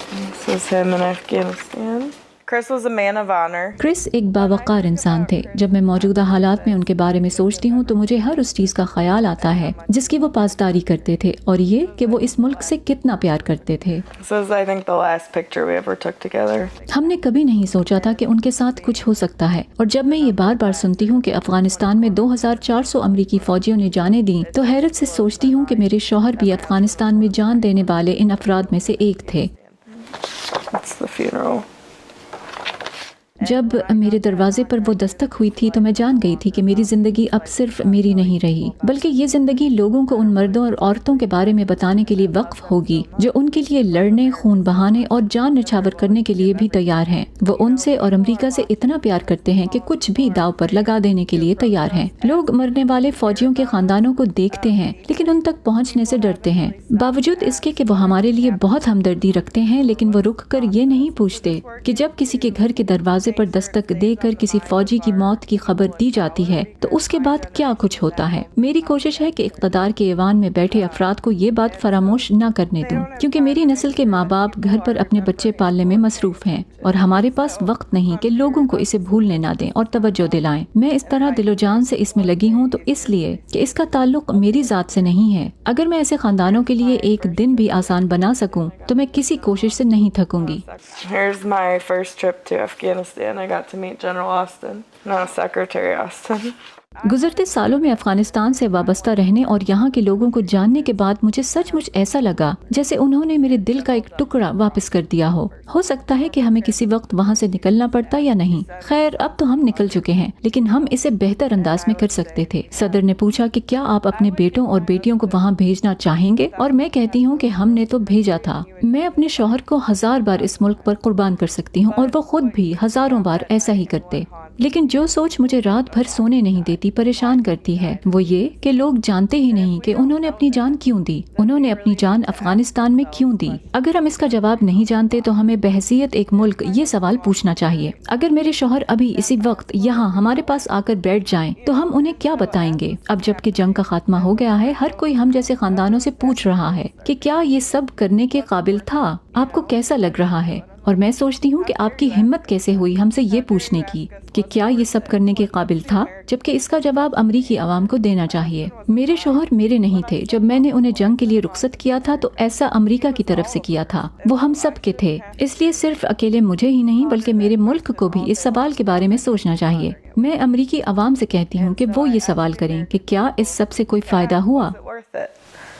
This is him in Afghanistan. Chris was a man of honor. کرس ایک باوقار انسان تھے. جب میں موجودہ حالات میں ان کے بارے میں سوچتی ہوں تو مجھے ہر اس چیز کا خیال آتا ہے جس کی وہ پاسداری کرتے تھے، اور یہ کہ وہ اس ملک سے کتنا پیار کرتے تھے. This is, I think, the last picture we ever took together. ہم نے کبھی نہیں سوچا تھا کہ ان کے ساتھ کچھ ہو سکتا ہے، اور جب میں یہ بار بار سنتی ہوں کہ افغانستان میں 2400 امریکی فوجیوں نے جانیں دیں تو حیرت سے سوچتی ہوں کہ میرے شوہر بھی افغانستان میں جان دینے والے ان افراد میں سے ایک تھے. That's the funeral. جب میرے دروازے پر وہ دستک ہوئی تھی تو میں جان گئی تھی کہ میری زندگی اب صرف میری نہیں رہی، بلکہ یہ زندگی لوگوں کو ان مردوں اور عورتوں کے بارے میں بتانے کے لیے وقف ہوگی جو ان کے لیے لڑنے، خون بہانے اور جان نچھاور کرنے کے لیے بھی تیار ہیں. وہ ان سے اور امریکہ سے اتنا پیار کرتے ہیں کہ کچھ بھی داؤ پر لگا دینے کے لیے تیار ہیں. لوگ مرنے والے فوجیوں کے خاندانوں کو دیکھتے ہیں لیکن ان تک پہنچنے سے ڈرتے ہیں، باوجود اس کے کہ وہ ہمارے لیے بہت ہمدردی رکھتے ہیں، لیکن وہ رک کر یہ نہیں پوچھتے کہ جب کسی کے گھر کے دروازے پر دستک دے کر کسی فوجی کی موت کی خبر دی جاتی ہے تو اس کے بعد کیا کچھ ہوتا ہے. میری کوشش ہے کہ اقتدار کے ایوان میں بیٹھے افراد کو یہ بات فراموش نہ کرنے دوں، کیونکہ میری نسل کے ماں باپ گھر پر اپنے بچے پالنے میں مصروف ہیں اور ہمارے پاس وقت نہیں کہ لوگوں کو اسے بھولنے نہ دیں اور توجہ دلائیں. میں اس طرح دل و جان سے اس میں لگی ہوں تو اس لیے کہ اس کا تعلق میری ذات سے نہیں ہے. اگر میں ایسے خاندانوں کے لیے ایک دن بھی آسان بنا سکوں تو میں کسی کوشش سے نہیں تھکوں گی. Here's my first trip to Afghanistan. I got to meet General Austin, no, Secretary Austin. گزرتے سالوں میں افغانستان سے وابستہ رہنے اور یہاں کے لوگوں کو جاننے کے بعد مجھے سچ مچ ایسا لگا جیسے انہوں نے میرے دل کا ایک ٹکڑا واپس کر دیا ہو سکتا ہے کہ ہمیں کسی وقت وہاں سے نکلنا پڑتا یا نہیں. خیر، اب تو ہم نکل چکے ہیں، لیکن ہم اسے بہتر انداز میں کر سکتے تھے. صدر نے پوچھا کہ کیا آپ اپنے بیٹوں اور بیٹیوں کو وہاں بھیجنا چاہیں گے، اور میں کہتی ہوں کہ ہم نے تو بھیجا تھا. میں اپنے شوہر کو 1000 بار اس ملک پر قربان کر سکتی ہوں، اور وہ خود بھی ہزاروں بار ایسا ہی کرتے. لیکن جو سوچ مجھے رات بھر سونے نہیں دیتی، پریشان کرتی ہے، وہ یہ کہ لوگ جانتے ہی نہیں کہ انہوں نے اپنی جان کیوں دی، انہوں نے اپنی جان افغانستان میں کیوں دی. اگر ہم اس کا جواب نہیں جانتے تو ہمیں بحیثیت ایک ملک یہ سوال پوچھنا چاہیے. اگر میرے شوہر ابھی اسی وقت یہاں ہمارے پاس آ کر بیٹھ جائیں تو ہم انہیں کیا بتائیں گے؟ اب جب کہ جنگ کا خاتمہ ہو گیا ہے، ہر کوئی ہم جیسے خاندانوں سے پوچھ رہا ہے کہ کیا یہ سب کرنے کے قابل تھا؟ آپ کو کیسا لگ رہا ہے؟ اور میں سوچتی ہوں کہ آپ کی ہمت کیسے ہوئی ہم سے یہ پوچھنے کی کہ کیا یہ سب کرنے کے قابل تھا، جبکہ اس کا جواب امریکی عوام کو دینا چاہیے. میرے شوہر میرے نہیں تھے. جب میں نے انہیں جنگ کے لیے رخصت کیا تھا تو ایسا امریکہ کی طرف سے کیا تھا. وہ ہم سب کے تھے. اس لیے صرف اکیلے مجھے ہی نہیں بلکہ میرے ملک کو بھی اس سوال کے بارے میں سوچنا چاہیے. میں امریکی عوام سے کہتی ہوں کہ وہ یہ سوال کریں کہ کیا اس سب سے کوئی فائدہ ہوا؟ Is it worth it?